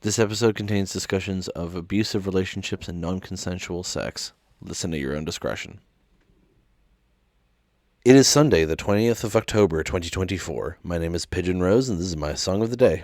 This episode contains discussions of abusive relationships and non-consensual sex. Listen at your own discretion. It is Sunday, the 20th of October, 2024. My name is Pigeon Rose, and this is my song of the day.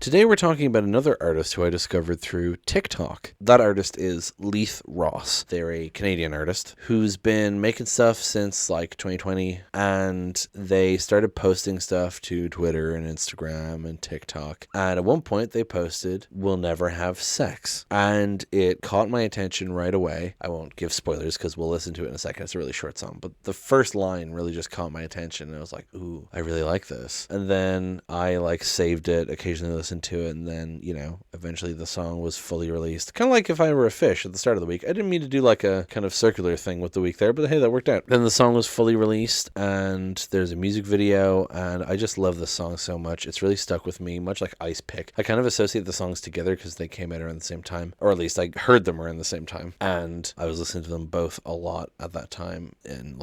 Today we're talking about another artist who I discovered through TikTok. That artist is Leith Ross. They're a Canadian artist who's been making stuff since like 2020, and they started posting stuff to Twitter and Instagram and TikTok. And at one point they posted, "We'll never have sex." And it caught my attention right away. I won't give spoilers because we'll listen to it in a second. It's a really short song, but the first line really just caught my attention, and I was like, ooh, I really like this. And then I saved it, occasionally listened to it, and then eventually the song was fully released, kind of like If I Were a Fish at the start of the week. I didn't mean to do like a kind of circular thing with the week there, but hey, that worked out. Then the song was fully released, and there's a music video, and I just love this song so much. It's really stuck with me, much like Ice Pick. I kind of associate the songs together because they came out around the same time, or at least I heard them around the same time, and I was listening to them both a lot at that time in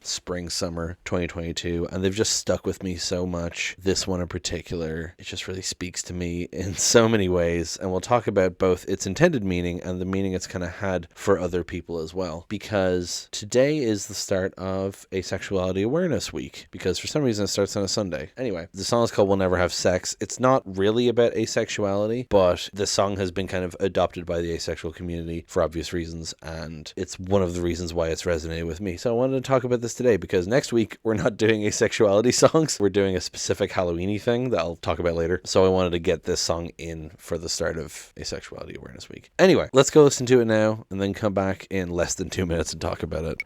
spring, summer 2022, and they've just stuck with me so much. This one in particular, it just really speaks to me in so many ways, and we'll talk about both its intended meaning and the meaning it's kind of had for other people as well, because today is the start of Asexuality Awareness Week, because for some reason it starts on a Sunday. Anyway, the song is called We'll Never Have Sex. It's not really about asexuality, but the song has been kind of adopted by the asexual community for obvious reasons, and it's one of the reasons why it's resonated with me. So I wanted to talk about this today, because next week we're not doing asexuality songs. We're doing a specific Halloween-y thing that I'll talk about later. So I wanted to get this song in for the start of Asexuality Awareness Week. Anyway, let's go listen to it now and then come back in less than 2 minutes and talk about it.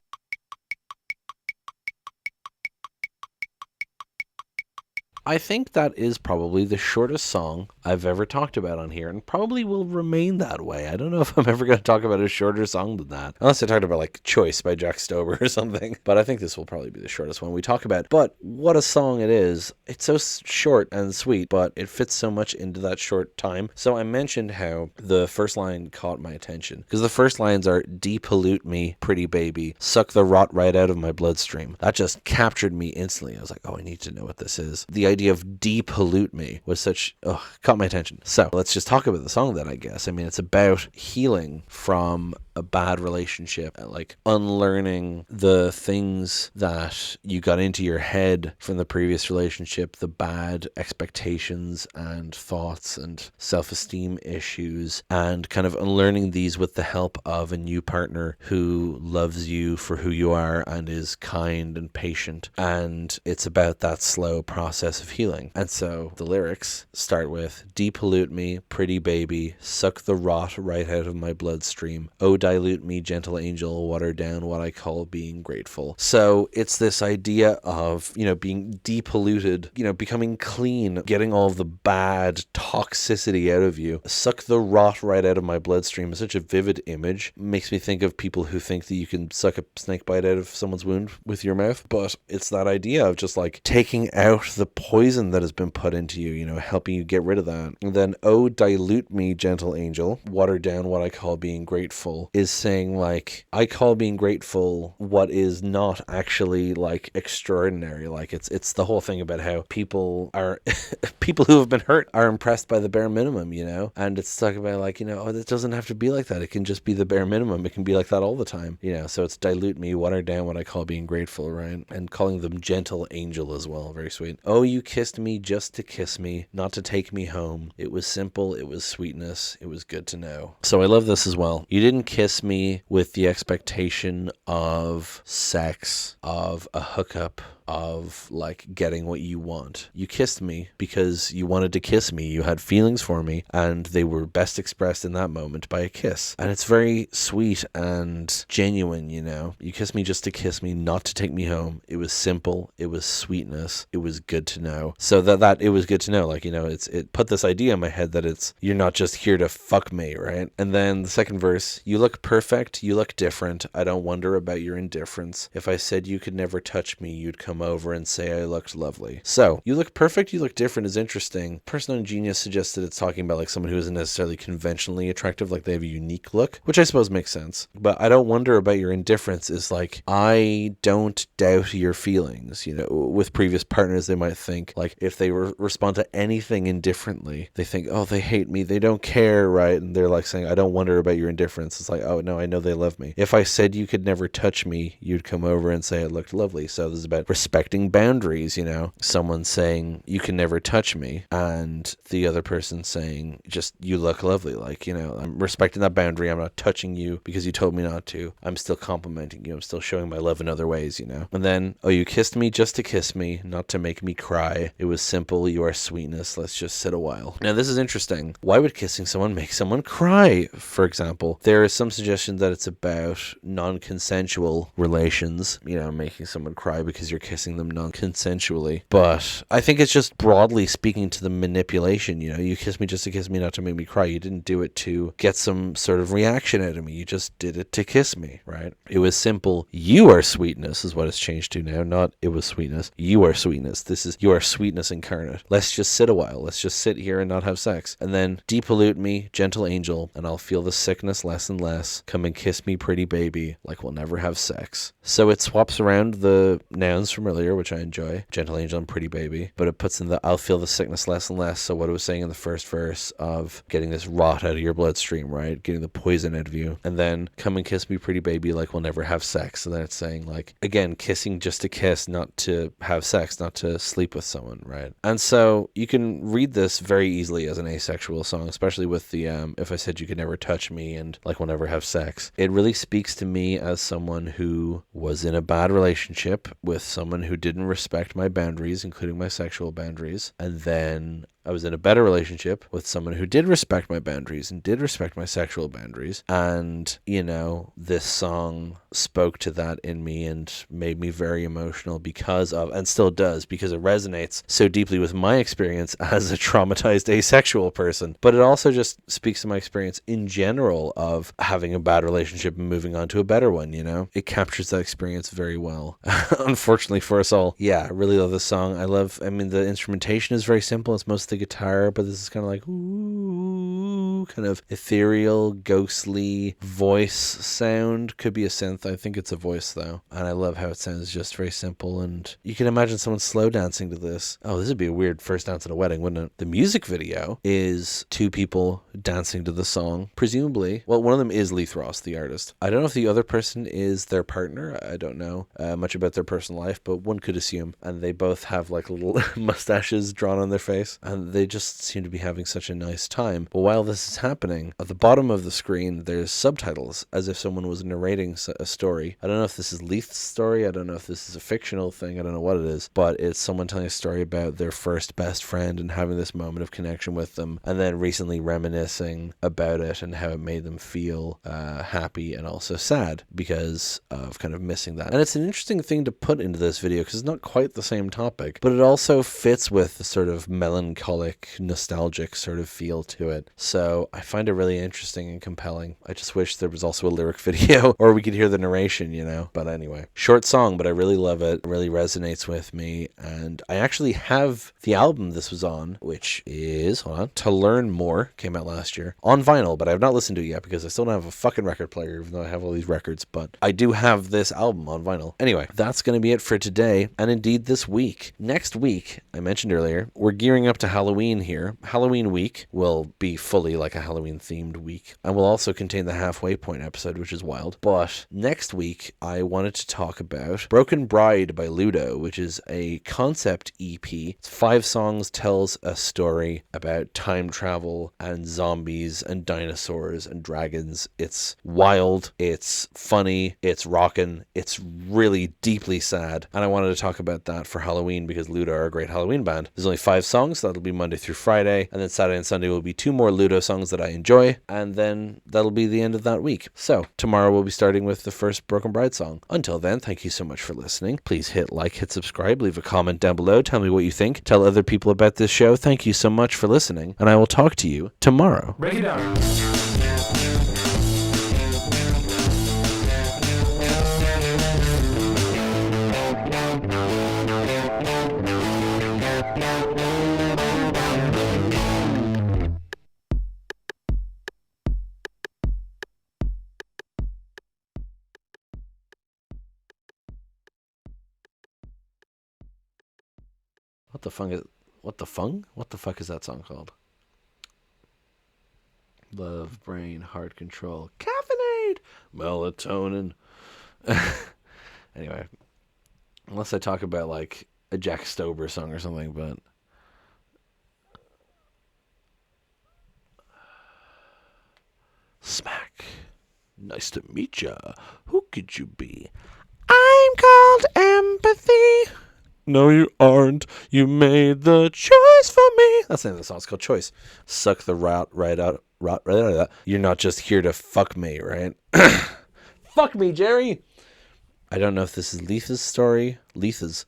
I think that is probably the shortest song I've ever talked about on here, and probably will remain that way. I don't know if I'm ever going to talk about a shorter song than that, unless I talked about like Choice by Jack Stober or something, but I think this will probably be the shortest one we talk about. But what a song it is. It's so short and sweet, but it fits so much into that short time. So I mentioned how the first line caught my attention, because the first lines are, "Depollute me, pretty baby, suck the rot right out of my bloodstream." That just captured me instantly. I was like, oh, I need to know what this is. The idea of depollute me was caught my attention. So let's just talk about the song then, I guess. I mean, it's about healing from a bad relationship, like unlearning the things that you got into your head from the previous relationship, the bad expectations and thoughts and self-esteem issues, and kind of unlearning these with the help of a new partner who loves you for who you are and is kind and patient. And it's about that slow process of healing. And so the lyrics start with, "Depollute me, pretty baby, suck the rot right out of my bloodstream. Oh, dilute me, gentle angel, water down what I call being grateful." So it's this idea of, being depolluted, becoming clean, getting all the bad toxicity out of you. Suck the rot right out of my bloodstream is such a vivid image. Makes me think of people who think that you can suck a snake bite out of someone's wound with your mouth. But it's that idea of just like taking out the poison that has been put into you, helping you get rid of that. And then, "Oh, dilute me, gentle angel, water down what I call being grateful," is saying like, I call being grateful what is not actually like extraordinary. Like it's the whole thing about how people are people who have been hurt are impressed by the bare minimum, and it's talking about like, oh, it doesn't have to be like that. It can just be the bare minimum. It can be like that all the time, so it's dilute me, water down what I call being grateful, right? And calling them gentle angel as well. Very sweet. "Oh, you kissed me just to kiss me, not to take me home. It was simple, it was sweetness, it was good to know." So I love this as well. You didn't kiss me with the expectation of sex, of a hookup, of like getting what you want. You kissed me because you wanted to kiss me. You had feelings for me, and they were best expressed in that moment by a kiss. And it's very sweet and genuine, You kissed me just to kiss me, not to take me home. It was simple, it was sweetness, it was good to know. So that it was good to know, like, it put this idea in my head that you're not just here to fuck me, right? And then the second verse, "You look perfect, you look different. I don't wonder about your indifference. If I said you could never touch me, you'd come come over and say I looked lovely. So, you look perfect, you look different is interesting. Person on Genius suggested it's talking about like someone who isn't necessarily conventionally attractive, like they have a unique look, which I suppose makes sense. But I don't wonder about your indifference is like, I don't doubt your feelings. You know, with previous partners, they might think like if they respond to anything indifferently, they think, oh, they hate me, they don't care, right? And they're like saying, I don't wonder about your indifference. It's like, oh no, I know they love me. If I said you could never touch me, you'd come over and say it looked lovely. So this is about respecting boundaries, you know, someone saying you can never touch me and the other person saying just you look lovely. Like, you know, I'm respecting that boundary. I'm not touching you because you told me not to. I'm still complimenting you. I'm still showing my love in other ways, you know. And then, oh, you kissed me just to kiss me, not to make me cry. It was simple. You are sweetness. Let's just sit a while. Now, this is interesting. Why would kissing someone make someone cry, for example? There is some suggestion that it's about non-consensual relations, you know, making someone cry because you're kissing them non-consensually. But I think it's just broadly speaking to the manipulation, you know, you kiss me just to kiss me, not to make me cry. You didn't do it to get some sort of reaction out of me. You just did it to kiss me, right? It was simple. You are sweetness is what it's changed to now, not it was sweetness. You are sweetness. This is, you are sweetness incarnate. Let's just sit a while. Let's just sit here and not have sex. And then depollute me, gentle angel, and I'll feel the sickness less and less. Come and kiss me, pretty baby, like we'll never have sex. So it swaps around the nouns from earlier, which I enjoy, gentle angel and pretty baby, but it puts in the I'll feel the sickness less and less. So what it was saying in the first verse of getting this rot out of your bloodstream, right? Getting the poison out of you. And then come and kiss me, pretty baby, like we'll never have sex. So then it's saying like, again, kissing just to kiss, not to have sex, not to sleep with someone, right? And so you can read this very easily as an asexual song, especially with the if I said you could never touch me and like we'll never have sex. It really speaks to me as someone who was in a bad relationship with someone who didn't respect my boundaries, including my sexual boundaries. And then I was in a better relationship with someone who did respect my boundaries and did respect my sexual boundaries. And, you know, this song spoke to that in me and made me very emotional because of, and still does, because it resonates so deeply with my experience as a traumatized asexual person. But it also just speaks to my experience in general of having a bad relationship and moving on to a better one, you know? It captures that experience very well. Unfortunately for us all. Yeah, I really love this song. I mean, the instrumentation is very simple. It's mostly guitar, but this is kind of like ooh, kind of ethereal, ghostly voice sound. Could be a synth. I think it's a voice though, and I love how it sounds just very simple. And you can imagine someone slow dancing to this. Oh, this would be a weird first dance at a wedding, wouldn't it? The music video is two people dancing to the song, presumably. Well, one of them is Leith, the artist. I don't know if the other person is their partner. I don't know much about their personal life, but one could assume. And they both have like little mustaches drawn on their face, and they just seem to be having such a nice time. But while this is happening, at the bottom of the screen, there's subtitles as if someone was narrating a story. I don't know if this is Leith's story. I don't know if this is a fictional thing. I don't know what it is, but it's someone telling a story about their first best friend and having this moment of connection with them, and then recently reminiscing about it and how it made them feel happy and also sad because of kind of missing that. And it's an interesting thing to put into this video because it's not quite the same topic, but it also fits with the sort of melancholic, nostalgic sort of feel to it. So I find it really interesting and compelling. I just wish there was also a lyric video or we could hear the narration, you know. But anyway, short song, but I really love it. It really resonates with me. And I actually have the album this was on, which is, hold on, To Learn More, came out last year, on vinyl, but I have not listened to it yet because I still don't have a fucking record player, even though I have all these records. But I do have this album on vinyl. Anyway, that's going to be it for today, and indeed this week. Next week, I mentioned earlier, we're gearing up to Halloween here. Halloween week will be fully like a Halloween themed week, and will also contain the halfway point episode, which is wild. But next week, I wanted to talk about Broken Bride by Ludo, which is a concept EP. It's 5 songs, tells a story about time travel and zombies and dinosaurs and dragons. It's wild, it's funny, it's rockin', it's really deeply sad, and I wanted to talk about that for Halloween because Ludo are a great Halloween band. There's only 5 songs, so that'll be Monday through Friday, and then Saturday and Sunday will be 2 more Ludo songs that I enjoy, and then that'll be the end of that week. So tomorrow we'll be starting with the first Broken Bride song. Until then, thank you so much for listening. Please hit like, hit subscribe, leave a comment down below, tell me what you think, tell other people about this show. Thank you so much for listening, and I will talk to you tomorrow. Break it down. What the fuck is what the fung? What the fuck is that song called? Love, brain, heart control, caffeinate, melatonin. Anyway, unless I talk about like a Jack Stober song or something, but smack. Nice to meet ya. Who could you be? I'm called empathy. No, you aren't. You made the choice for me. That's the name of the song. It's called Choice. Suck the route right out. Right out of that. You're not just here to fuck me, right? Fuck me, Jerry. I don't know if this is Leith's story. Leith's.